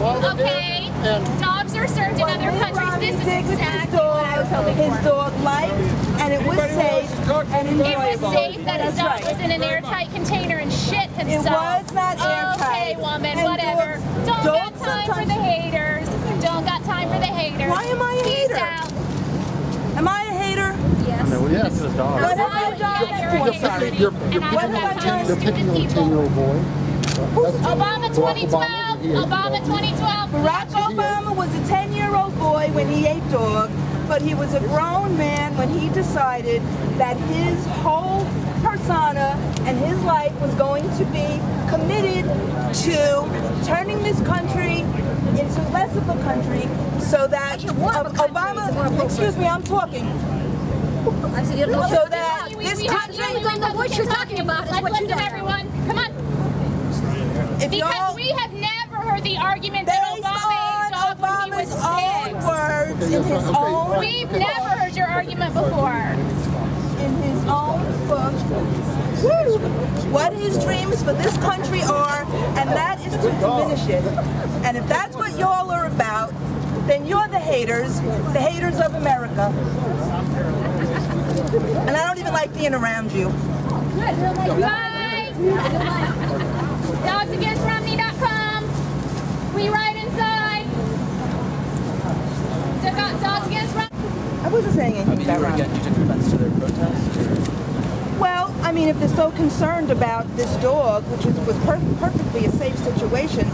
Okay, dogs are served in other countries. This is exactly what I was hoping for. His dog liked, and it was safe and enjoyable. It was safe that his dog was in an airtight container and shit himself. It was not airtight. Okay, woman, whatever. Don't got time for the haters. Don't got time for the haters. Why am I a hater? Peace out. Am I a hater? Yes. Yes. What have I done? You're picking on a 10-year-old boy. Obama 2012. Obama 2012. Barack Obama was a 10-year-old boy when he ate dog, but he was a grown man when he decided that his whole persona and his life was going to be committed to turning this country into less of a country so that Obama, excuse me, I'm talking. So that this country, what you're talking about is what you know. Everyone, come on. Because we have never heard the argument that Obama ate dog when he was 6. Words, in his own We've never heard your argument before. In his own book, what his dreams for this country are, and that is to diminish it. And if that's what y'all are about, then you're the haters of America. And I don't even like being around you. Bye. DogsAgainstRomney.com. We ride inside. Dogs Against Romney. I wasn't saying anything about Romney. You took offense to their protest? Well, I mean, if they're so concerned about this dog, which was perfectly a safe situation,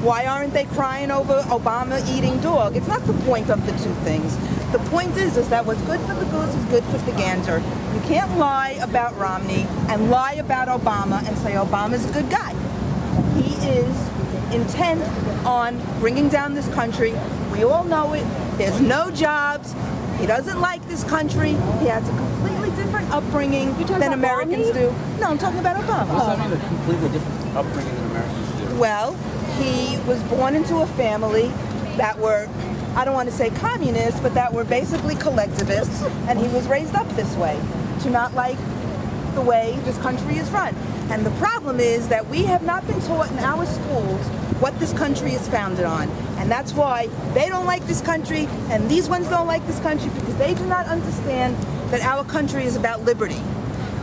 why aren't they crying over Obama eating dog? It's not the point of the two things. The point is that what's good for the goose is good for the gander. You can't lie about Romney and lie about Obama and say Obama's a good guy. He is intent on bringing down this country. We all know it. There's no jobs. He doesn't like this country. He has a completely different upbringing than Americans do. No, I'm talking about Obama. What's that mean, a completely different upbringing than Americans do? Well, he was born into a family that were, I don't want to say communists, but that were basically collectivists, and he was raised up this way, to not like the way this country is run. And the problem is that we have not been taught in our schools what this country is founded on. And that's why they don't like this country, and these ones don't like this country, because they do not understand that our country is about liberty.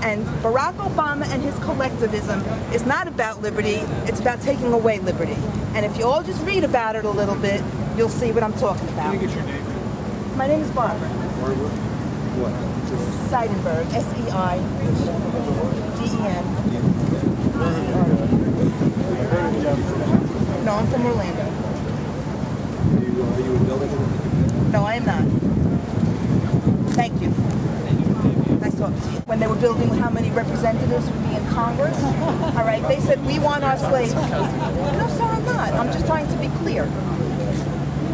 And Barack Obama and his collectivism is not about liberty, it's about taking away liberty. And if you all just read about it a little bit, you'll see what I'm talking about. Can you get your name? My name is Barbara. Barbara? What? Seidenberg, S-E-I-D-E-N. No, I'm from Orlando. Are you in building? No, I am not. Thank you. Nice talking to you. When they were building how many representatives would be in Congress, all right, they said, we want our slaves. No, sir, I'm not. I'm just trying to be clear.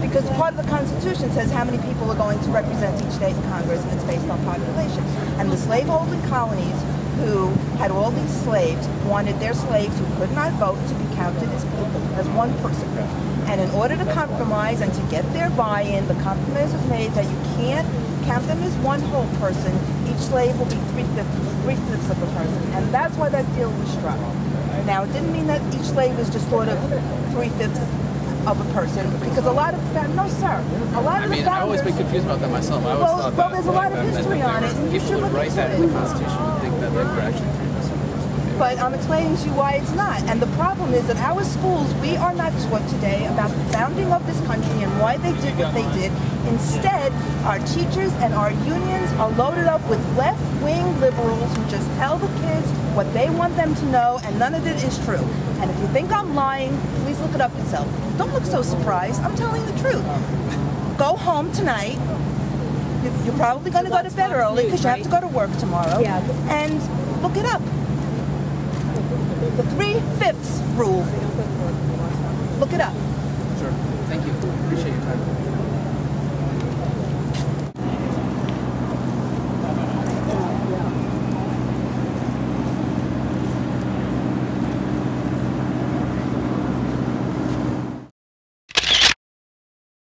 Because part of the Constitution says how many people are going to represent each state in Congress, and it's based on population. And the slaveholding colonies who had all these slaves wanted their slaves who could not vote to be counted as people, as one person group. And in order to compromise and to get their buy-in, the compromise was made that you can't count them as one whole person. Each slave will be three-fifths of a person. And that's why that deal was struck. Now, it didn't mean that each slave was just sort of three-fifths of a person, because a lot of no, sir. A lot of the founders, I always been confused about that myself. I always thought well, there's a lot of history on it, and you should look into it. People would write that in the Constitution and think that they were actually three-fifths. But I'm explaining to you why it's not. And the problem is that our schools, we are not taught today about the founding of this country and why they did what they did. Instead, our teachers and our unions are loaded up with left-wing liberals who just tell the kids what they want them to know, and none of it is true. And if you think I'm lying, please look it up yourself. Don't look so surprised. I'm telling the truth. home tonight. You're probably going to go to bed early because you have to go to work tomorrow. Yeah. And look it up. The 3/5 rule. Look it up. Sure. Thank you. Appreciate it.